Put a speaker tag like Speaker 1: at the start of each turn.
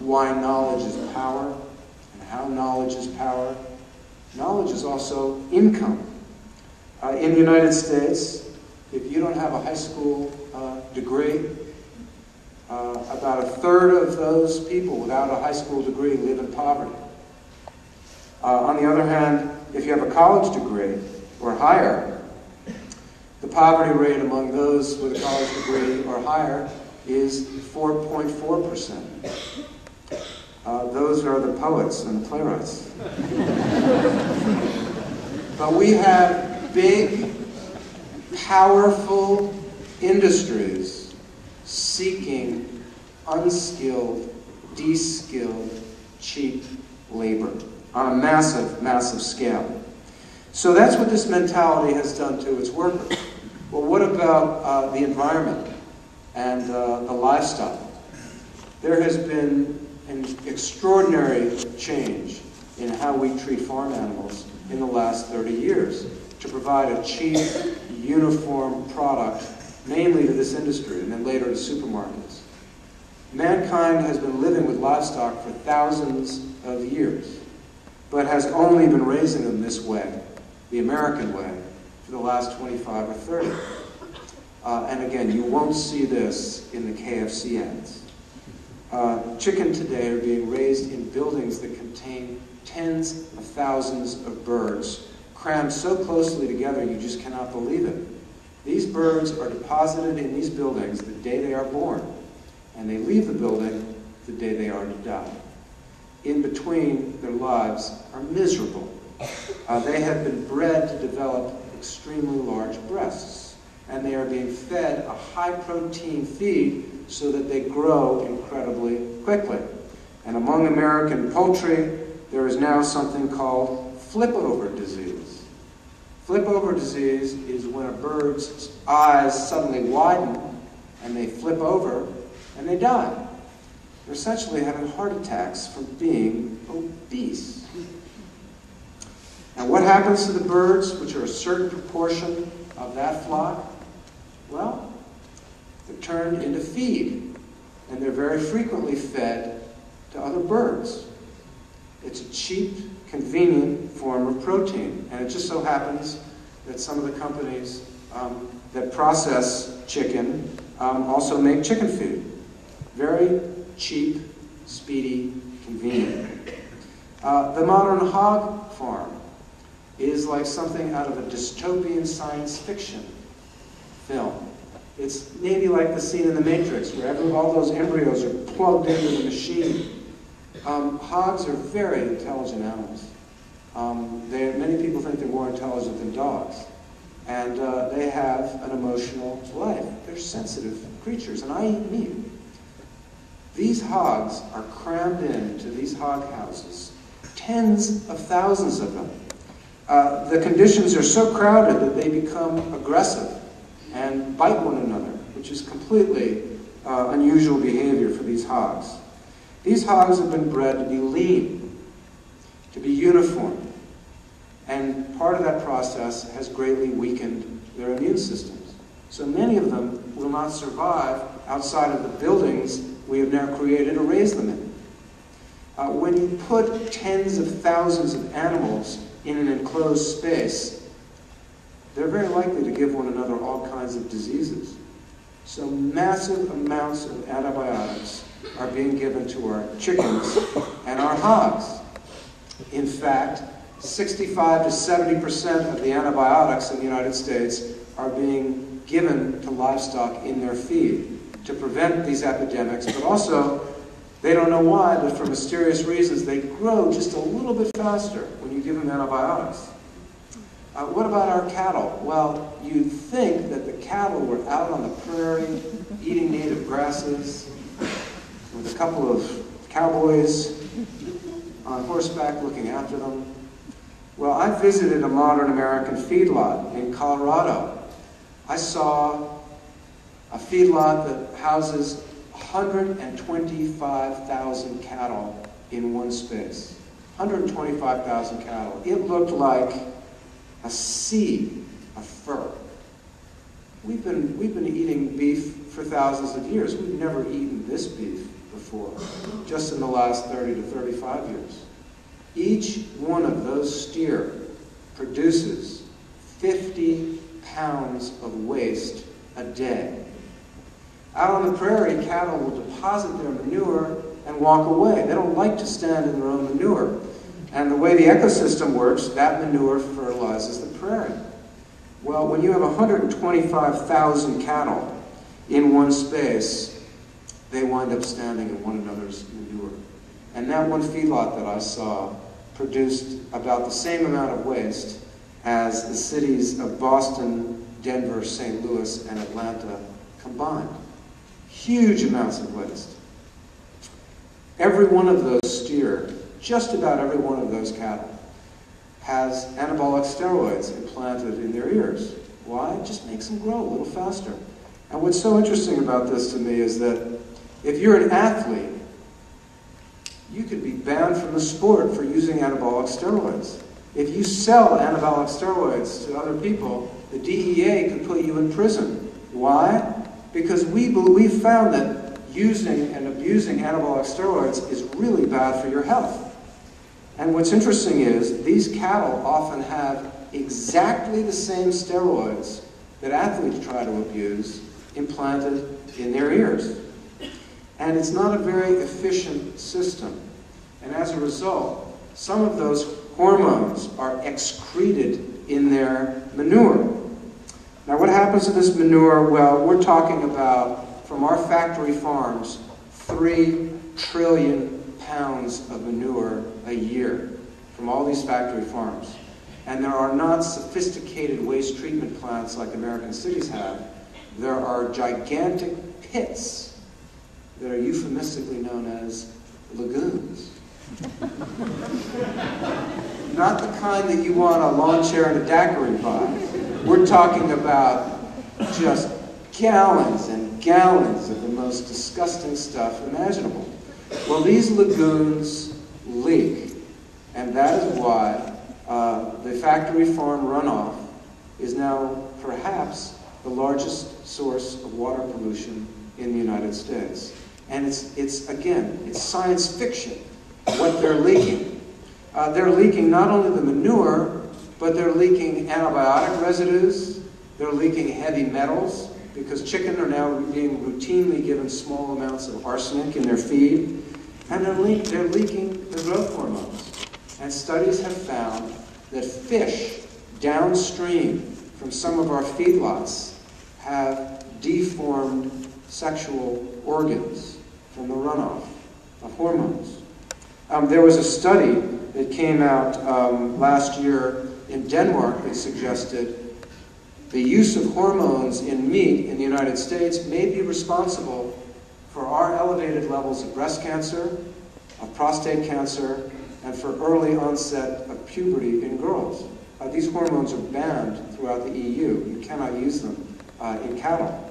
Speaker 1: why knowledge is power and how knowledge is power. Knowledge is also income. In the United States, if you don't have a high school degree, about a third of those people without a high school degree live in poverty. On the other hand, if you have a college degree or higher, the poverty rate among those with a college degree or higher is 4.4%. Those are the poets and the playwrights. But we have big, powerful industries seeking unskilled, de-skilled, cheap labor on a massive, massive scale. So that's what this mentality has done to its workers. Well, what about the environment and the livestock? There has been an extraordinary change in how we treat farm animals in the last 30 years to provide a cheap, uniform product, mainly to this industry and then later to supermarkets. Mankind has been living with livestock for thousands of years, but has only been raising them this way, the American way, for the last 25 or 30. And again, you won't see this in the KFC ads. Chicken today are being raised in buildings that contain tens of thousands of birds, crammed so closely together you just cannot believe it. These birds are deposited in these buildings the day they are born, and they leave the building the day they are to die. In between, their lives are miserable. They have been bred to develop extremely large breasts, and they are being fed a high-protein feed so that they grow incredibly quickly. And among American poultry, there is now something called flip-over disease. Flip-over disease is when a bird's eyes suddenly widen and they flip over and they die. They're essentially having heart attacks from being obese. And what happens to the birds, which are a certain proportion of that flock? Well, they're turned into feed, and they're very frequently fed to other birds. It's a cheap, convenient form of protein, and it just so happens that some of the companies that process chicken also make chicken feed. Very cheap, speedy, convenient. The modern hog farm is like something out of a dystopian science fiction film. It's maybe like the scene in The Matrix where all those embryos are plugged into the machine. Hogs are very intelligent animals. Many people think they're more intelligent than dogs. And they have an emotional life. They're sensitive creatures, and I eat meat. These hogs are crammed into these hog houses, tens of thousands of them. The conditions are so crowded that they become aggressive and bite one another, which is completely unusual behavior for these hogs. These hogs have been bred to be lean, to be uniform, and part of that process has greatly weakened their immune systems. So many of them will not survive outside of the buildings we have now created to raise them in. When you put tens of thousands of animals in an enclosed space, they're very likely to give one another all kinds of diseases. So massive amounts of antibiotics are being given to our chickens and our hogs. In fact, 65 to 70% of the antibiotics in the United States are being given to livestock in their feed to prevent these epidemics, but also, they don't know why, but for mysterious reasons, they grow just a little bit faster when you give them antibiotics. What about our cattle? Well, you'd think that the cattle were out on the prairie eating native grasses with a couple of cowboys on horseback looking after them. Well, I visited a modern American feedlot in Colorado. I saw a feedlot that houses 125,000 cattle in one space. 125,000 cattle. It looked like a sea of fur. We've been eating beef for thousands of years. We've never eaten this beef before, just in the last 30 to 35 years. Each one of those steer produces 50 pounds of waste a day. Out on the prairie, cattle will deposit their manure and walk away. They don't like to stand in their own manure. And the way the ecosystem works, that manure fertilizes the prairie. Well, when you have 125,000 cattle in one space, they wind up standing in one another's manure. And that one feedlot that I saw produced about the same amount of waste as the cities of Boston, Denver, St. Louis, and Atlanta combined. Huge amounts of waste. Every one of those steer, just about every one of those cattle, has anabolic steroids implanted in their ears. Why? It just makes them grow a little faster. And what's so interesting about this to me is that if you're an athlete, you could be banned from the sport for using anabolic steroids. If you sell anabolic steroids to other people, the DEA could put you in prison. Why? Because we've found that using and abusing anabolic steroids is really bad for your health. And what's interesting is these cattle often have exactly the same steroids that athletes try to abuse implanted in their ears. And it's not a very efficient system. And as a result, some of those hormones are excreted in their manure. Now what happens to this manure? Well, we're talking about, from our factory farms, 3 trillion pounds of manure a year from all these factory farms. And there are not sophisticated waste treatment plants like American cities have. There are gigantic pits that are euphemistically known as lagoons. Not the kind that you want a lawn chair and a daiquiri by. We're talking about just gallons and gallons of the most disgusting stuff imaginable. Well, these lagoons leak, and that is why the factory farm runoff is now perhaps the largest source of water pollution in the United States. And it's science fiction what they're leaking. They're leaking not only the manure, but they're leaking antibiotic residues, they're leaking heavy metals, because chicken are now being routinely given small amounts of arsenic in their feed, and they're leaking the growth hormones. And studies have found that fish downstream from some of our feedlots have deformed sexual organs from the runoff of hormones. There was a study that came out last year in Denmark that suggested the use of hormones in meat in the United States may be responsible for our elevated levels of breast cancer, of prostate cancer, and for early onset of puberty in girls. These hormones are banned throughout the EU. You cannot use them in cattle.